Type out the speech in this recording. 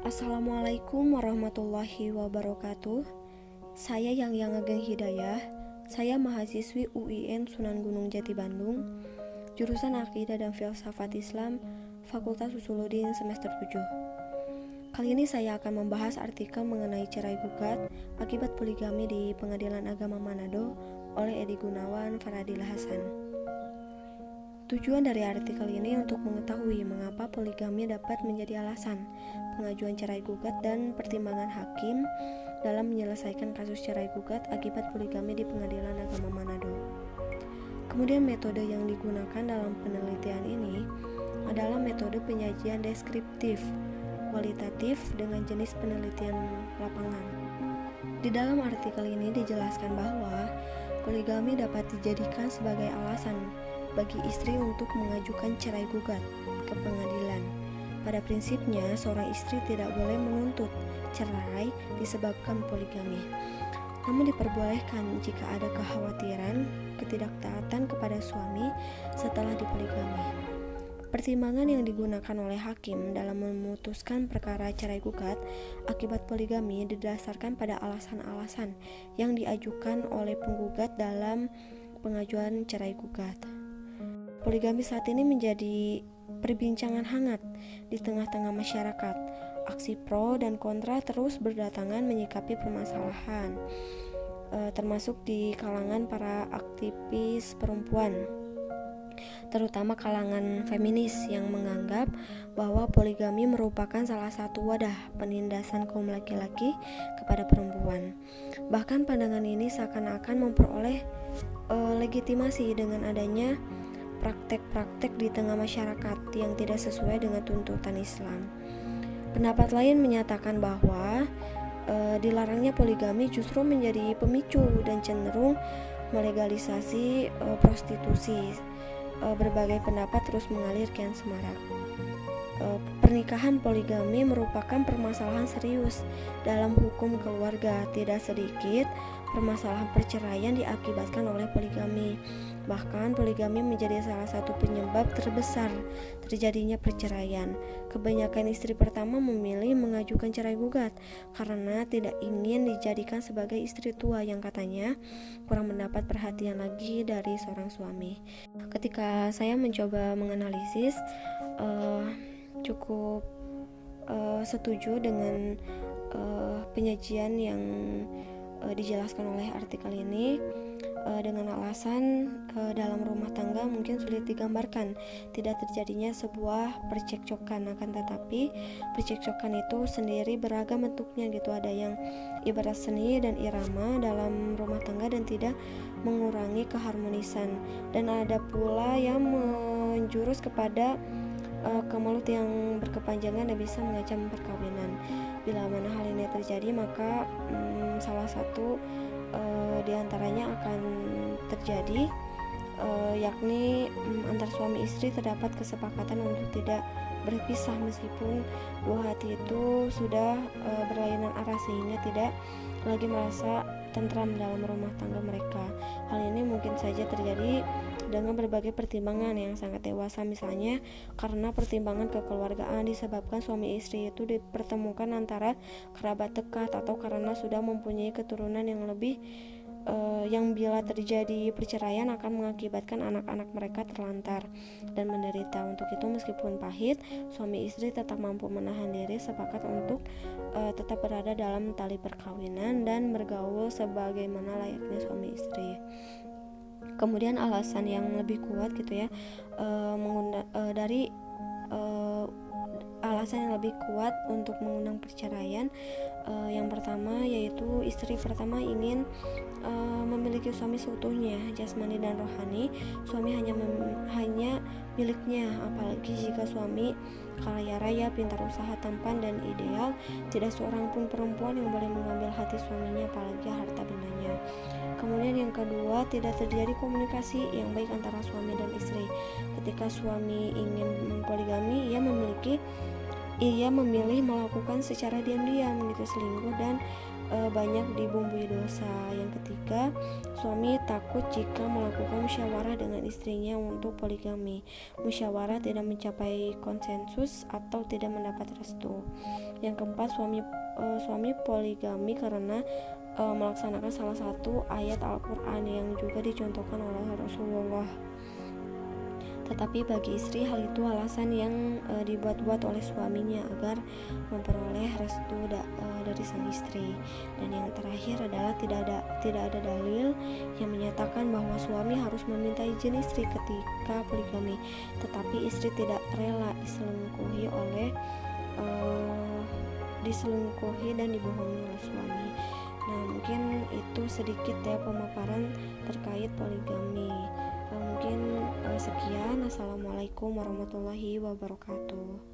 Assalamualaikum warahmatullahi wabarakatuh. Saya Yang Ageng Hidayah. Saya mahasiswi UIN Sunan Gunung Jati Bandung, jurusan Akidah dan Filsafat Islam, Fakultas Usuluddin semester 7. Kali ini saya akan membahas artikel mengenai cerai gugat akibat poligami di Pengadilan Agama Manado oleh Edi Gunawan Faradil Hasan. Tujuan dari artikel ini untuk mengetahui mengapa poligami dapat menjadi alasan pengajuan cerai gugat dan pertimbangan hakim dalam menyelesaikan kasus cerai gugat akibat poligami di Pengadilan Agama Manado. Kemudian metode yang digunakan dalam penelitian ini adalah metode penyajian deskriptif kualitatif dengan jenis penelitian lapangan. Di dalam artikel ini dijelaskan bahwa poligami dapat dijadikan sebagai alasan bagi istri untuk mengajukan cerai gugat ke pengadilan. Pada prinsipnya, seorang istri tidak boleh menuntut cerai disebabkan poligami. Namun diperbolehkan jika ada kekhawatiran ketidaktaatan kepada suami setelah dipoligami. Pertimbangan yang digunakan oleh hakim dalam memutuskan perkara cerai gugat akibat poligami didasarkan pada alasan-alasan yang diajukan oleh penggugat dalam pengajuan cerai gugat. Poligami saat ini menjadi perbincangan hangat di tengah-tengah masyarakat. Aksi pro dan kontra terus berdatangan menyikapi permasalahan, termasuk di kalangan para aktivis perempuan, terutama kalangan feminis yang menganggap bahwa poligami merupakan salah satu wadah penindasan kaum laki-laki kepada perempuan. Bahkan pandangan ini seakan-akan memperoleh legitimasi dengan adanya praktek-praktek di tengah masyarakat yang tidak sesuai dengan tuntutan Islam. Pendapat lain menyatakan bahwa dilarangnya poligami justru menjadi pemicu dan cenderung melegalisasi prostitusi. Berbagai pendapat terus mengalir kian semarak. Pernikahan poligami merupakan permasalahan serius dalam hukum keluarga. Tidak sedikit permasalahan perceraian diakibatkan oleh poligami. Bahkan poligami menjadi salah satu penyebab terbesar terjadinya perceraian. Kebanyakan istri pertama memilih mengajukan cerai gugat karena tidak ingin dijadikan sebagai istri tua yang katanya kurang mendapat perhatian lagi dari seorang suami. Ketika saya mencoba menganalisis, cukup setuju dengan penyajian yang dijelaskan oleh artikel ini, dengan alasan dalam rumah tangga mungkin sulit digambarkan tidak terjadinya sebuah percekcokan, akan tetapi percekcokan itu sendiri beragam bentuknya gitu. Ada yang ibarat seni dan irama dalam rumah tangga dan tidak mengurangi keharmonisan, dan ada pula yang menjurus kepada kemelut yang berkepanjangan dan bisa mengancam perkawinan. Bila mana hal ini terjadi, maka salah satu di antaranya akan terjadi, yakni antar suami istri terdapat kesepakatan untuk tidak berpisah meskipun dua hati itu sudah berlainan arah sehingga tidak lagi merasa tentram dalam rumah tangga mereka. Hal ini mungkin saja terjadi dengan berbagai pertimbangan yang sangat dewasa, misalnya karena pertimbangan kekeluargaan disebabkan suami istri itu dipertemukan antara kerabat dekat, atau karena sudah mempunyai keturunan yang lebih yang bila terjadi perceraian akan mengakibatkan anak-anak mereka terlantar dan menderita. Untuk itu meskipun pahit, suami istri tetap mampu menahan diri, sepakat untuk tetap berada dalam tali perkawinan dan bergaul sebagaimana layaknya suami istri. Kemudian alasan yang lebih kuat gitu ya, dari alasan yang lebih kuat untuk mengundang perceraian, yang pertama yaitu istri pertama ingin memiliki suami seutuhnya, jasmani dan rohani. Suami hanya miliknya, apalagi jika suami kaya raya, pintar usaha, tampan dan ideal. Tidak seorang pun perempuan yang boleh mengambil hati suaminya, apalagi harta bendanya. Kemudian yang kedua, tidak terjadi komunikasi yang baik antara suami dan istri. Ketika suami ingin poligami, ia memilih melakukan secara diam-diam gitu, selingkuh dan banyak dibumbui dosa. Yang ketiga, suami takut jika melakukan musyawarah dengan istrinya untuk poligami. Musyawarah tidak mencapai konsensus atau tidak mendapat restu. Yang keempat, suami poligami karena melaksanakan salah satu ayat Al-Quran yang juga dicontohkan oleh Rasulullah. Tetapi bagi istri hal itu alasan yang dibuat-buat oleh suaminya agar memperoleh restu dari sang istri. Dan yang terakhir adalah tidak ada dalil yang menyatakan bahwa suami harus meminta izin istri ketika poligami, tetapi istri tidak rela diselingkuhi dan dibohongi oleh suami. Nah, mungkin itu sedikit ya pemaparan terkait poligami. Mungkin sekian. Assalamualaikum warahmatullahi wabarakatuh.